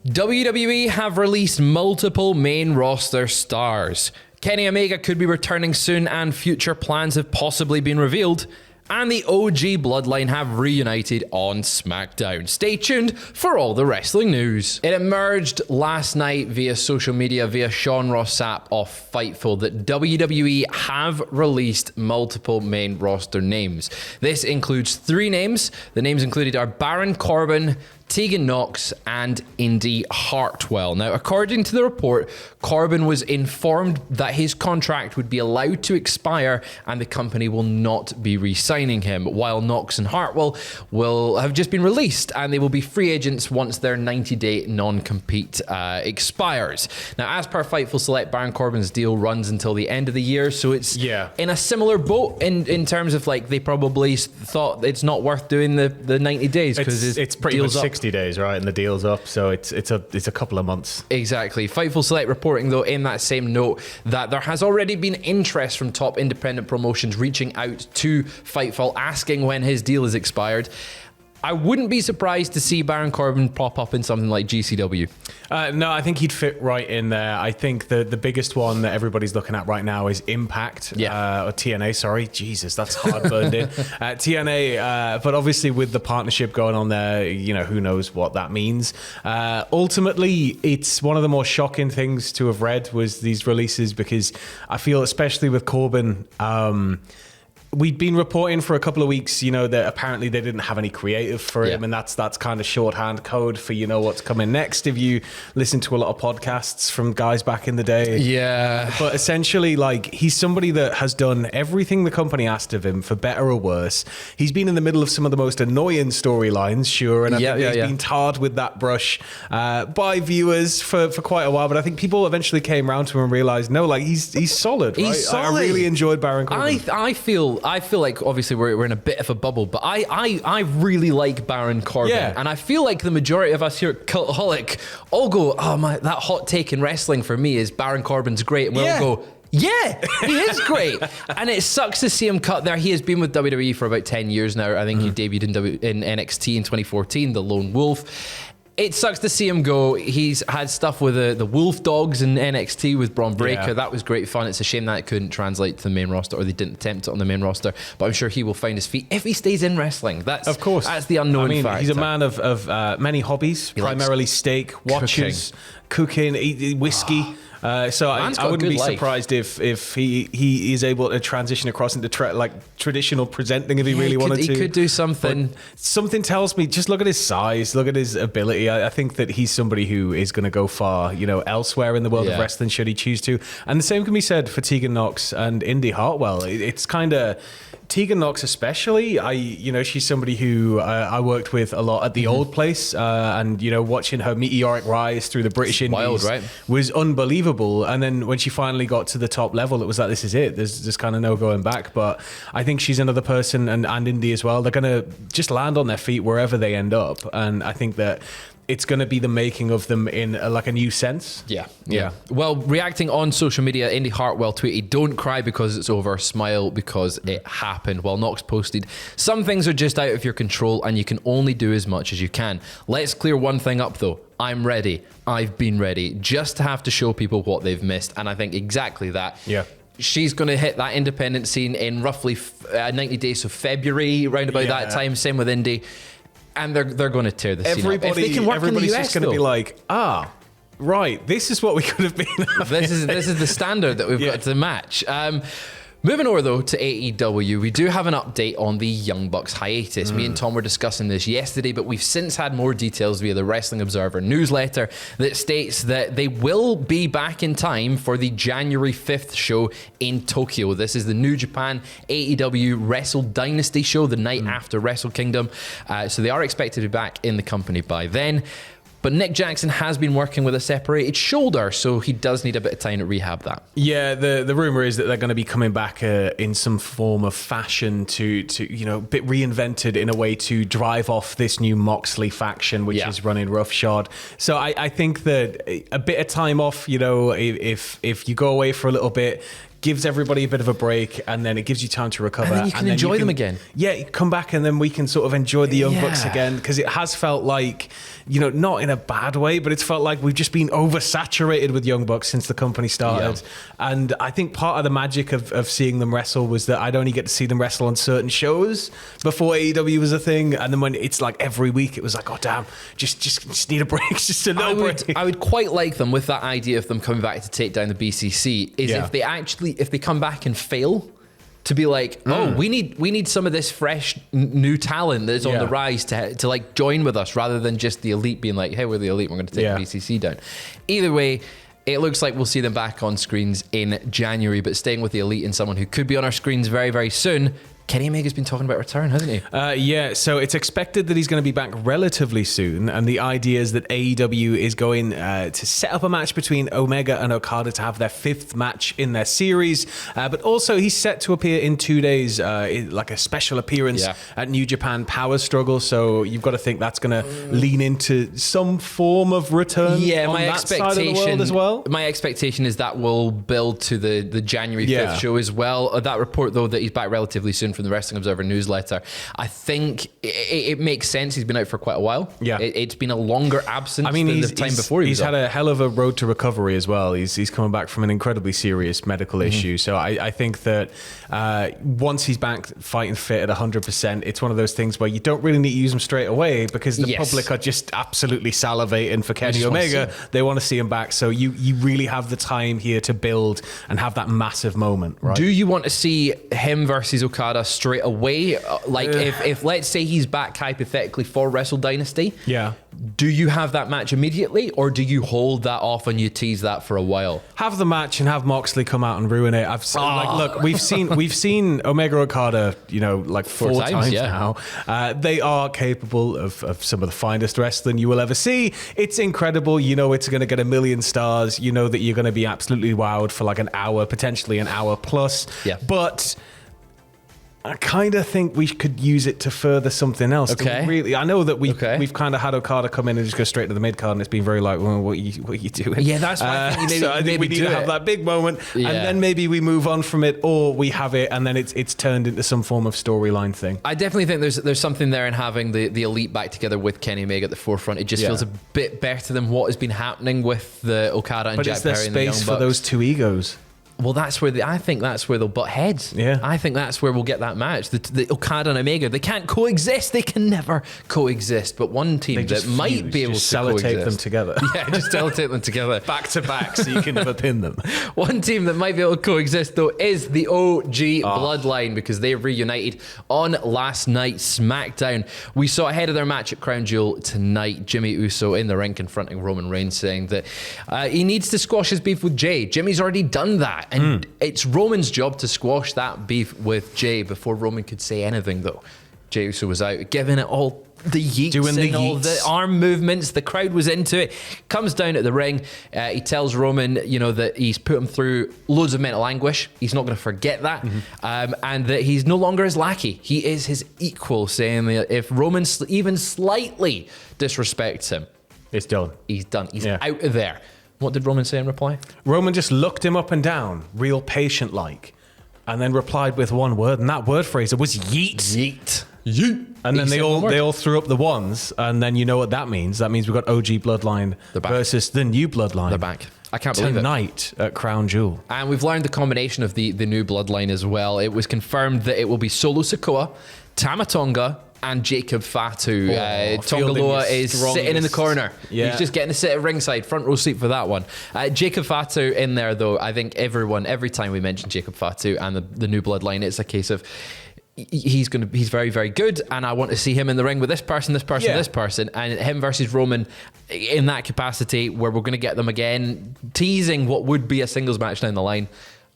WWE have released multiple main roster stars. Kenny Omega could be returning soon, and future plans have possibly been revealed. And the OG Bloodline have reunited on SmackDown. Stay tuned for all the wrestling news. It emerged last night via social media, via Sean Ross Sapp of Fightful, that WWE have released multiple main roster names. This includes 3 names. The names included are Baron Corbin, Tegan Knox, and Indy Hartwell. Now, according to the report, Corbin was informed that his contract would be allowed to expire and the company will not be re-signing him, while Knox and Hartwell will have just been released and they will be free agents once their 90-day non-compete expires. Now, as per Fightful Select, Baron Corbin's deal runs until the end of the year, so it's in a similar boat in terms of, like, they probably thought it's not worth doing the 90 days because it's pretty much 60 days, right? And the deal's up, so it's a couple of months. Exactly. Fightful Select reporting, though, in that same note, that there has already been interest from top independent promotions reaching out to Fightful asking when his deal is expired. I wouldn't be surprised to see Baron Corbin pop up in something like GCW. No, I think he'd fit right in there. I think the biggest one that everybody's looking at right now is Impact, or TNA, sorry. Jesus, that's hard burned in. TNA, but obviously with the partnership going on there, who knows what that means. Ultimately, it's one of the more shocking things to have read was these releases, because I feel, especially with Corbin, we'd been reporting for a couple of weeks, that apparently they didn't have any creative for him, and that's kind of shorthand code for what's coming next. If you listen to a lot of podcasts from guys back in the day, but essentially, like, he's somebody that has done everything the company asked of him, for better or worse. He's been in the middle of some of the most annoying storylines, sure, and I think he's been tarred with that brush by viewers for quite a while. But I think people eventually came around to him and realized, no, like, he's solid. He's right? solid. I really enjoyed Baron Corbin. I feel like, obviously, we're in a bit of a bubble, but I really like Baron Corbin. And I feel like the majority of us here at Cultaholic all go, oh my, that hot take in wrestling for me is Baron Corbin's great. And we'll all go, yeah, he is great. And it sucks to see him cut there. He has been with WWE for about 10 years now. I think he debuted in NXT in 2014, the Lone Wolf. It sucks to see him go. He's had stuff with the Wolf Dogs in NXT with Braun Breaker. That was great fun. It's a shame that it couldn't translate to the main roster, or they didn't attempt it on the main roster. But I'm sure he will find his feet if he stays in wrestling. That's the unknown factor. He's a man of many hobbies, primarily steak, watches, cooking, whiskey. So I wouldn't be surprised if he is able to transition across into traditional presenting if he really wanted to. He could do something. But something tells me, just look at his size, look at his ability. I think that he's somebody who is going to go far, elsewhere in the world of wrestling, should he choose to. And the same can be said for Tegan Knox and Indy Hartwell. It's kind of... Tegan Knox especially, she's somebody who I worked with a lot at the old place, and watching her meteoric rise through the British Indies was unbelievable. And then when she finally got to the top level, it was like, this is it. There's kind of no going back. But I think she's another person, and Indy as well. They're going to just land on their feet wherever they end up, and I think that it's going to be the making of them in a new sense. Yeah. Well, reacting on social media, Indy Hartwell tweeted, "Don't cry because it's over, smile because it happened." While Knox posted, "Some things are just out of your control and you can only do as much as you can. Let's clear one thing up though. I'm ready. I've been ready just to have to show people what they've missed." And I think exactly that. Yeah. She's going to hit that independent scene in roughly 90 days, so February, round about that time. Same with Indy. And they're going to tear the scene up. If they can work in the US, just going to be like, right, this is what we could have been. This is the standard that we've got to match. Moving over, though, to AEW, we do have an update on the Young Bucks hiatus. Me and Tom were discussing this yesterday, but we've since had more details via the Wrestling Observer newsletter that states that they will be back in time for the January 5th show in Tokyo. This is the New Japan AEW Wrestle Dynasty show, the night after Wrestle Kingdom. So they are expected to be back in the company by then. But Nick Jackson has been working with a separated shoulder, so he does need a bit of time to rehab that. Yeah, the rumor is that they're going to be coming back in some form of fashion to a bit reinvented in a way to drive off this new Moxley faction, which is running roughshod. So I think that a bit of time off, if you go away for a little bit, gives everybody a bit of a break, and then it gives you time to recover. And then you can enjoy them again. Yeah, come back, and then we can sort of enjoy the Young Bucks again, because it has felt like, not in a bad way, but it's felt like we've just been oversaturated with Young Bucks since the company started. Yeah. And I think part of the magic of seeing them wrestle was that I'd only get to see them wrestle on certain shows before AEW was a thing, and then when it's like every week, it was like, oh damn, just need a break, just a little break. I would quite like them with that idea of them coming back to take down the BCC. Is if they come back and fail, to be like, we need some of this fresh new talent that's on the rise to like join with us, rather than just the Elite being like, hey, we're the Elite, we're going to take the BCC down. Either way, it looks like we'll see them back on screens in January, but staying with the Elite and someone who could be on our screens very, very soon, Kenny Omega's been talking about return, hasn't he? So it's expected that he's going to be back relatively soon, and the idea is that AEW is going to set up a match between Omega and Okada to have their 5th match in their series, but also he's set to appear in 2 days, like a special appearance at New Japan Power Struggle, so you've got to think that's going to lean into some form of return on that side of the world as well. My expectation is that will build to the January 5th show as well. That report, though, that he's back relatively soon from the Wrestling Observer newsletter, I think it makes sense. He's been out for quite a while. Yeah, it's been a longer absence than the time before. He's had a hell of a road to recovery as well. He's coming back from an incredibly serious medical issue. So I think that once he's back fighting fit at 100%, it's one of those things where you don't really need to use him straight away, because the public are just absolutely salivating for Kenny Omega. They want to see him back. So you really have the time here to build and have that massive moment, right? Do you want to see him versus Okada straight away? Like if let's say he's back hypothetically for Wrestle Dynasty, do you have that match immediately, or do you hold that off and you tease that for a while? Have the match and have Moxley come out and ruin it. Look, we've seen Omega Okada, like 4 times now. They are capable of some of the finest wrestling you will ever see. It's incredible. It's going to get 1 million stars. You know that you're going to be absolutely wowed for like an hour, potentially an hour plus. Yeah. But I kind of think we could use it to further something else. Okay. Really, I know that we've kind of had Okada come in and just go straight to the mid card, and it's been very like, well, what are you doing? Yeah, that's why I think we need to have that big moment, and then maybe we move on from it, or we have it, and then it's turned into some form of storyline thing. I definitely think there's something there in having the Elite back together with Kenny Omega at the forefront. It just feels a bit better than what has been happening with the Okada and Jack Perry and the Young Bucks. But is there space for those two egos? Well, I think that's where they'll butt heads. Yeah. I think that's where we'll get that match. The Okada and Omega, they can't coexist. They can never coexist. But one team that might be able to sellotape them together. Yeah, just sellotape them together. Back to back so you can never pin them. One team that might be able to coexist, though, is the OG Bloodline, because they reunited on last night's SmackDown. We saw ahead of their match at Crown Jewel tonight, Jimmy Uso in the ring confronting Roman Reigns, saying that he needs to squash his beef with Jay. Jimmy's already done that. And it's Roman's job to squash that beef with Jay before Roman could say anything, though. Jey Uso was out, giving it all the yeets all the arm movements. The crowd was into it. Comes down at the ring. He tells Roman, that he's put him through loads of mental anguish. He's not going to forget that. And that he's no longer his lackey. He is his equal, saying that if Roman even slightly disrespects him, it's done. He's done. He's out of there. What did Roman say in reply? Roman just looked him up and down, real patient-like, and then replied with one word, and that word phrase was yeet. Yeet. Yeet. And then they all threw up the ones, and then you know what that means. That means we've got OG Bloodline versus the new Bloodline. They're back. I can't believe it. Tonight at Crown Jewel. And we've learned the combination of the new Bloodline as well. It was confirmed that it will be Solo Sikoa, Tama Tonga, and Jacob Fatu. Tonga Loa is sitting in the corner. Yeah. He's just getting to sit at ringside, front row seat for that one. Jacob Fatu in there, though. I think every time we mention Jacob Fatu and the new Bloodline, it's a case of he's very, very good, and I want to see him in the ring with this person, this person, and him versus Roman in that capacity, where we're going to get them again teasing what would be a singles match down the line.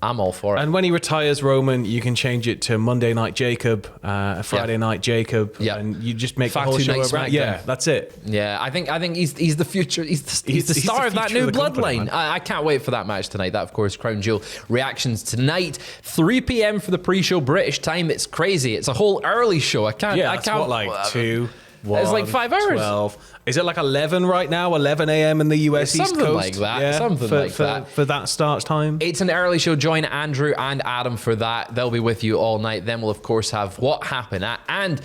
I'm all for it. And when he retires Roman, you can change it to Monday Night Jacob, Friday Night Jacob, and you just make Fatu the whole show around. SmackDown. Yeah, that's it. Yeah, I think he's the future. He's the star of that new Bloodline. I can't wait for that match tonight. That, of course, Crown Jewel reactions tonight, 3 p.m. for the pre-show British time. It's crazy. It's a whole early show. I can't. What, like 2? It's like 5 hours. 12. Is it like 11 right now? 11 a.m. in the US East Coast? Something like that. Yeah, Something like that. For that start time? It's an early show. Join Andrew and Adam for that. They'll be with you all night. Then we'll, of course, have What Happened At, and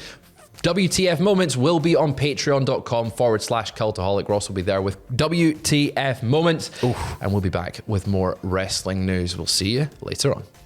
WTF Moments will be on patreon.com/Cultaholic. Ross will be there with WTF Moments. And we'll be back with more wrestling news. We'll see you later on.